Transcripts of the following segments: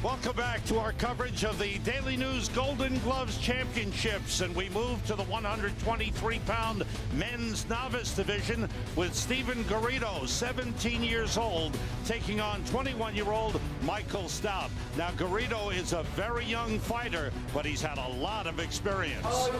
Welcome back to our coverage of the Daily News Golden Gloves Championships, and we move to the 123-pound men's novice division with Stephen Garrido, 17 years old, taking on 21-year-old Michael Stoute. Now, Garrido is a very young fighter, but he's had a lot of experience.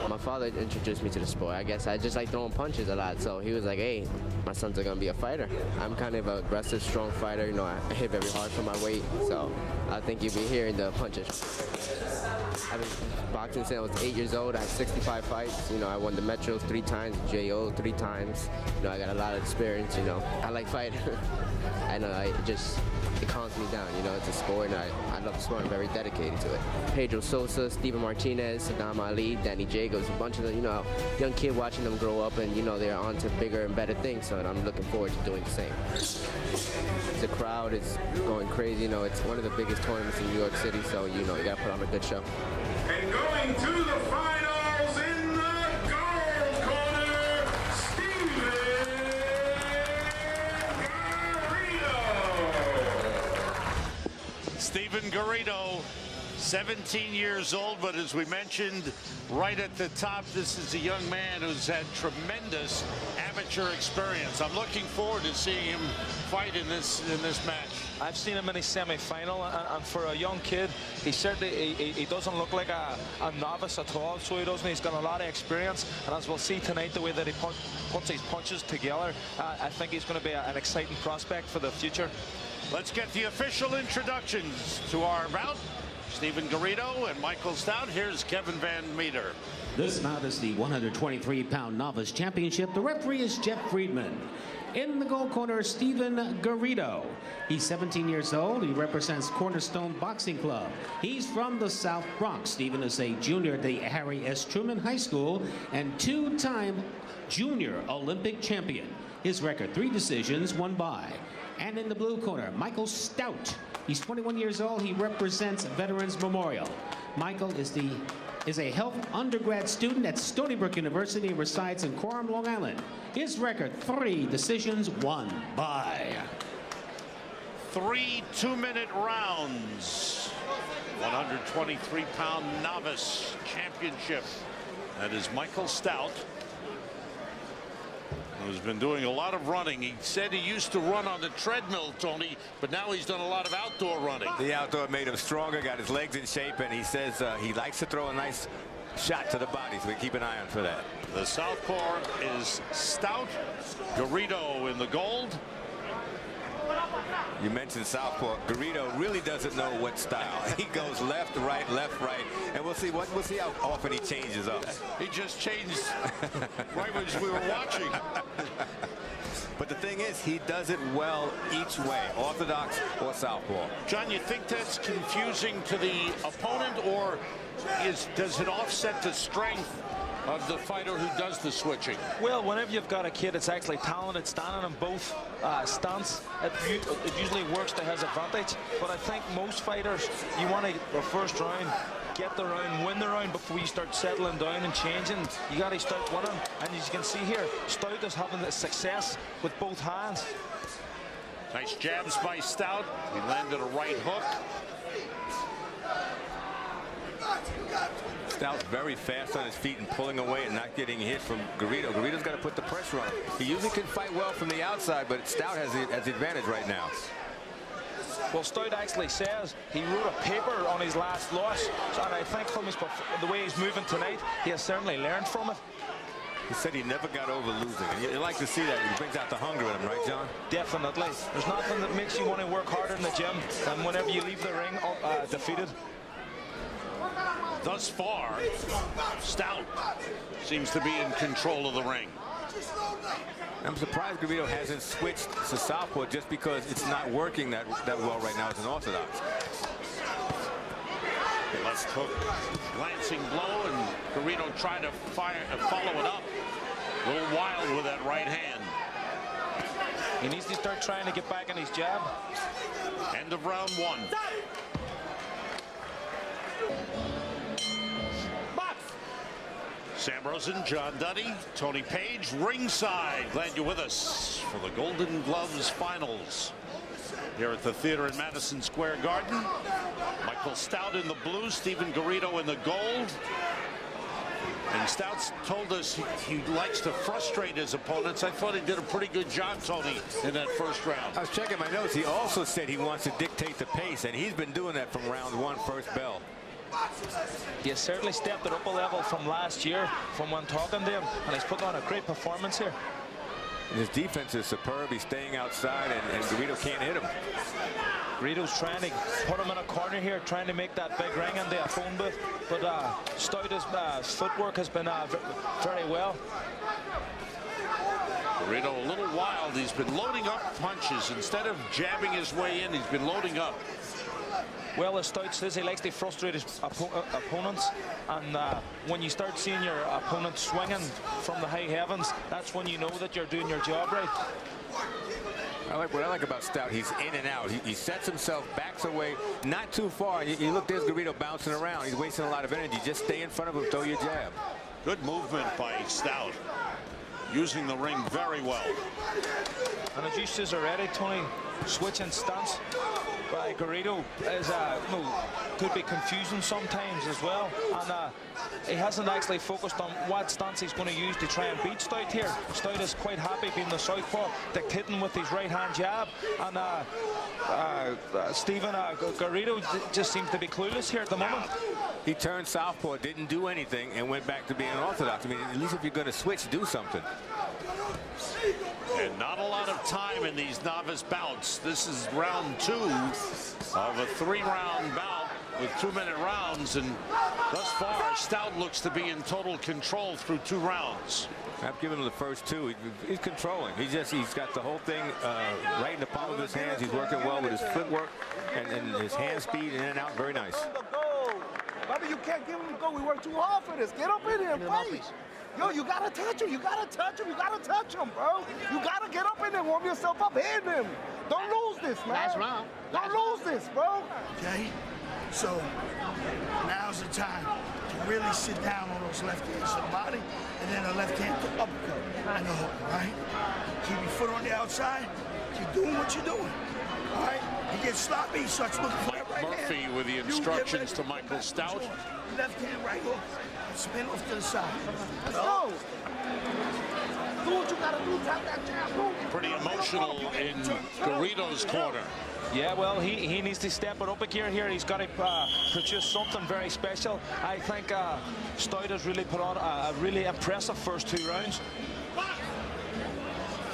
My father introduced me to the sport. I guess I just like throwing punches a lot, so he was like, hey, my son's gonna be a fighter. I'm kind of an aggressive, strong fighter. You know, I hit very hard for my weight, so I think you'll be hearing the punches. I've been boxing since I was 8 years old. I had 65 fights. You know, I won the Metros 3 times, JO 3 times. You know, I got a lot of experience, you know. I like fighting. I know, it calms me down, you know. It's a sport, and I love the sport. I'm very dedicated to it. Pedro Sosa, Steven Martinez, Saddam Ali, Danny Jacobs, a bunch of them, you know, young kid watching them grow up, and, you know, they're on to bigger and better things, so I'm looking forward to doing the same. The crowd is going crazy, you know. It's one of the biggest tournaments in New York City, so, you know, you got to put on a good show. And going to the finals in the gold corner, Stephen Garrido, 17 years old, but as we mentioned right at the top, this is a young man who's had tremendous amateur experience. I'm looking forward to seeing him fight in this match. I've seen him in a semi-final, and for a young kid, he certainly he doesn't look like a novice at all. So he doesn't. He's got a lot of experience, and as we'll see tonight, the way that he puts his punches together, I think he's going to be an exciting prospect for the future. Let's get the official introductions to our bout. Stephen Garrido and Michael Stoute. Here's Kevin Van Meter. This bout is the 123-pound novice championship. The referee is Jeff Friedman. In the gold corner, Stephen Garrido. He's 17 years old. He represents Cornerstone Boxing Club. He's from the South Bronx. Stephen is a junior at the Harry S. Truman High School and 2-time junior Olympic champion. His record, 3 decisions, 1 bye. And in the blue corner, Michael Stoute. He's 21 years old. He represents Veterans Memorial. Michael is a health undergrad student at Stony Brook University and resides in Coram, Long Island. His record, 3 decisions, 1 bye. 3 2-minute rounds. 123-pound novice championship. That is Michael Stoute, who's been doing a lot of running. He said he used to run on the treadmill, Tony, but now he's done a lot of outdoor running. The outdoor made him stronger, got his legs in shape, and he says he likes to throw a nice shot to the body, so we keep an eye on for that. The southpaw is Stoute. Garrido in the gold. You mentioned southpaw. Garrido really doesn't know what style. He goes left, right, and we'll see how often he changes up. He just changed right as we were watching. But the thing is, he does it well each way, orthodox or southpaw. John, you think that's confusing to the opponent, or does it offset the strength of the fighter who does the switching? Well, whenever you've got a kid that's actually talented, standing in both stance, it usually works to his advantage. But I think most fighters, you want to, the first round, get the round, win the round before you start settling down and changing. You got to start winning. And as you can see here, Stoute is having the success with both hands. Nice jabs by Stoute. He landed a right hook. Stoute very fast on his feet and pulling away and not getting hit from Garrido. Garrido's got to put the pressure on him. He usually can fight well from the outside, but Stoute has the advantage right now. Well, Stoute actually says he wrote a paper on his last loss, and I think from the way he's moving tonight, he has certainly learned from it. He said he never got over losing, and you like to see that. He brings out the hunger in him, right, John? Definitely. There's nothing that makes you want to work harder in the gym than whenever you leave the ring defeated. Thus far, Stoute seems to be in control of the ring. I'm surprised Garrido hasn't switched to southpaw just because it's not working that well right now as an orthodox. Left hook, glancing blow, and Garrido tried to follow it up. A little wild with that right hand. He needs to start trying to get back on his jab. End of round 1. Sam Rosen, John Duddy, Tony Page, ringside. Glad you're with us for the Golden Gloves Finals here at the theater in Madison Square Garden. Michael Stoute in the blue, Stephen Garrido in the gold. And Stoute's told us he likes to frustrate his opponents. I thought he did a pretty good job, Tony, in that first round. I was checking my notes. He also said he wants to dictate the pace, and he's been doing that from round one, first bell. He has certainly stepped it up a level from last year, from when talking to him, and he's put on a great performance here. And his defense is superb. He's staying outside, and Garrido can't hit him. Garrido's trying to put him in a corner here, trying to make that big ring in the phone booth. But Stoute's footwork has been very well. Garrido a little wild. He's been loading up punches. Instead of jabbing his way in, he's been loading up. Well, as Stoute says, he likes to frustrate his opponents. And when you start seeing your opponent swinging from the high heavens, that's when you know that you're doing your job right. What I like about Stoute, he's in and out. He sets himself, backs away, not too far. You look, there's Garrido bouncing around. He's wasting a lot of energy. Just stay in front of him, throw your jab. Good movement by Stoute, using the ring very well. And as you says already, Tony, switching stance by Garrido is could be confusing sometimes as well. And he hasn't actually focused on what stance he's going to use to try and beat Stoute here. Stoute is quite happy being the southpaw, dictating with his right-hand jab. And Stephen Garrido just seems to be clueless here at the moment. He turned southpaw, didn't do anything, and went back to being orthodox. I mean, at least if you're going to switch, do something. And not a lot of time in these novice bouts. This is round 2 of a 3-round bout with 2-minute rounds, and thus far Stoute looks to be in total control through 2 rounds. I've given him the first 2. He's controlling. He's got the whole thing right in the palm of his hands. He's working well with his footwork and his hand speed in and out. Very nice. Bobby, you can't give him the go. We work too hard for this. Get up in here and fight. Yo, you gotta touch him. You gotta touch him. You gotta touch him, bro. You gotta get up in there, warm yourself up, hit him. Don't lose this, man. That's wrong. Don't lose this, bro. Okay, so now's the time to really sit down on those left hands to the body, and then the left hand to uppercut and the hook, right? Keep your foot on the outside. Keep doing what you're doing. All right? He gets sloppy, he starts looking for that right Murphy hand. with the instructions to Michael Stoute. Left hand, right hook. Spin off to the side. Let's go. Do what you gotta do. Tap that jab. Pretty emotional in Garrido's corner. Yeah, well, he needs to step it up a gear here. He's got to produce something very special. I think Stoute has really put on a really impressive first 2 rounds.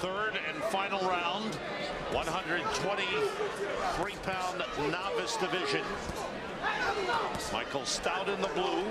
Third and final round, 123-pound novice division. Michael Stoute in the blue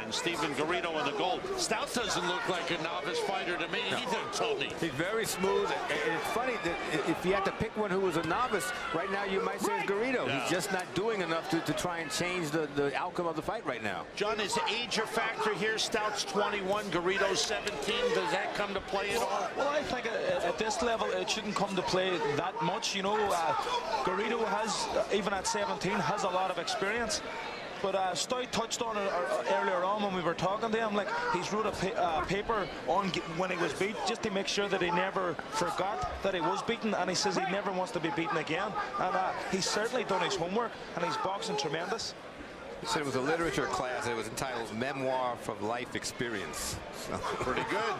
and Stephen Garrido in the gold. Stoute doesn't look like a novice fighter to me either, Tony. He's very smooth, and it's funny that if you had to pick one who was a novice, right now you might say it's Garrido. Yeah. He's just not doing enough to try and change the outcome of the fight right now. John, is age a factor here? Stoute's 21, Garrido's 17. Does that come to play at all? Well, I think at this level it shouldn't come to play that much. You know, Garrido has, even at 17, has a lot of experience. But Stoute touched on it earlier on when we were talking to him. Like, he's wrote a paper on when he was beat, just to make sure that he never forgot that he was beaten, and he says he never wants to be beaten again. And he's certainly done his homework, and he's boxing tremendous. He said it was a literature class that was entitled Memoir from Life Experience. So, pretty good.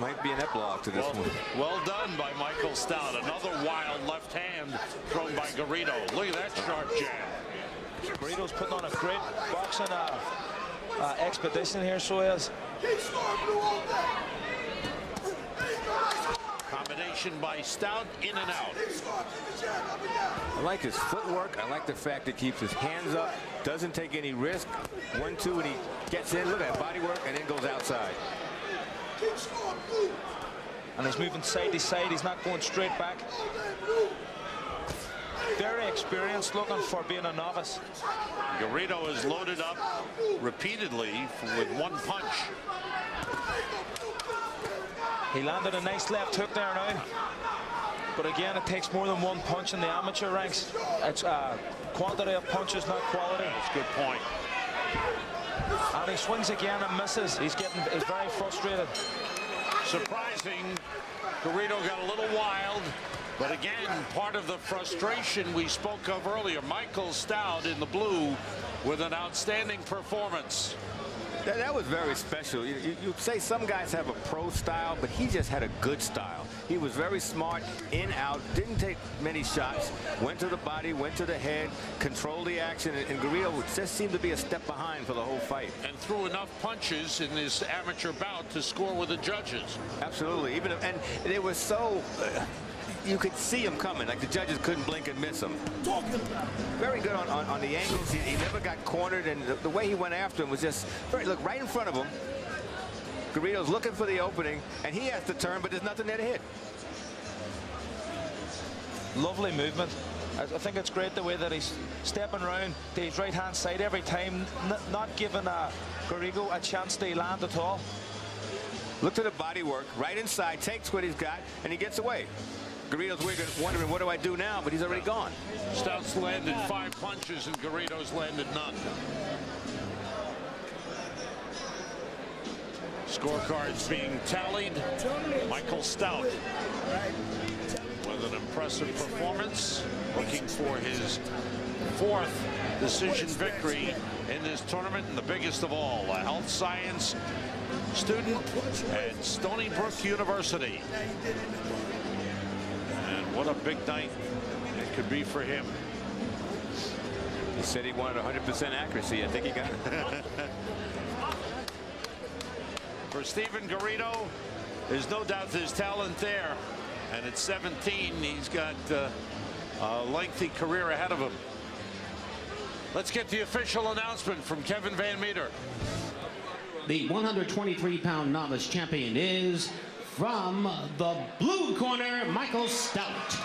Might be an epilogue to this one. Well done by Michael Stoute. Another wild left hand thrown by Garrido. Look at that sharp jab. Garrido's putting on a great boxing expedition here, so is. Combination by Stoute, in and out. I like his footwork. I like the fact that he keeps his hands up, doesn't take any risk. 1-2, and he gets in. Look at that body work, and then goes outside. And he's moving side to side. He's not going straight back. Very experienced, looking for being a novice. Garrido is loaded up repeatedly with 1 punch. He landed a nice left hook there now. But again, it takes more than 1 punch in the amateur ranks. It's quantity of punches, not quality. That's a good point. And he swings again and misses. He's very frustrated. Surprising, Garrido got a little wild, but again, part of the frustration we spoke of earlier. Michael Stoute in the blue with an outstanding performance. That was very special. You say some guys have a pro style, but he just had a good style. He was very smart, in, out, didn't take many shots, went to the body, went to the head, controlled the action, and Garrido just seemed to be a step behind for the whole fight. And threw enough punches in this amateur bout to score with the judges. Absolutely. And they were so... you could see him coming, like the judges couldn't blink and miss him. Very good on the angles. He never got cornered, and the way he went after him was just look right in front of him. Garrido's looking for the opening, and he has to turn, but there's nothing there to hit. Lovely movement. I think it's great the way that he's stepping around to his right-hand side every time, not giving Garrido a chance to land at all. Look to the body work, right inside, takes what he's got, and he gets away. Garrido's wondering, what do I do now? But he's already gone. Stoute's landed 5 punches, and Garrido's landed none. Scorecards being tallied. Michael Stoute with an impressive performance, looking for his 4th decision victory in this tournament, and the biggest of all, a health science student at Stony Brook University. And what a big night it could be for him. He said he wanted 100% accuracy. I think he got it. For Stephen Garrido, there's no doubt there's talent there. And at 17, he's got a lengthy career ahead of him. Let's get the official announcement from Kevin Van Meter. The 123-pound novice champion is, from the blue corner, Michael Stoute.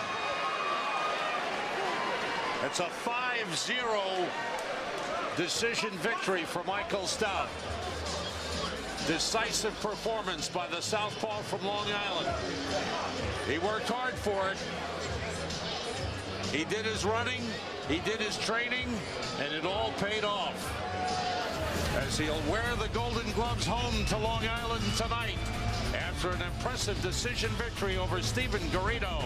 It's a 5-0 decision victory for Michael Stoute. Decisive performance by the southpaw from Long Island. He worked hard for it. He did his running, he did his training, and it all paid off, as he'll wear the Golden Gloves home to Long Island tonight after an impressive decision victory over Stephen Garrido.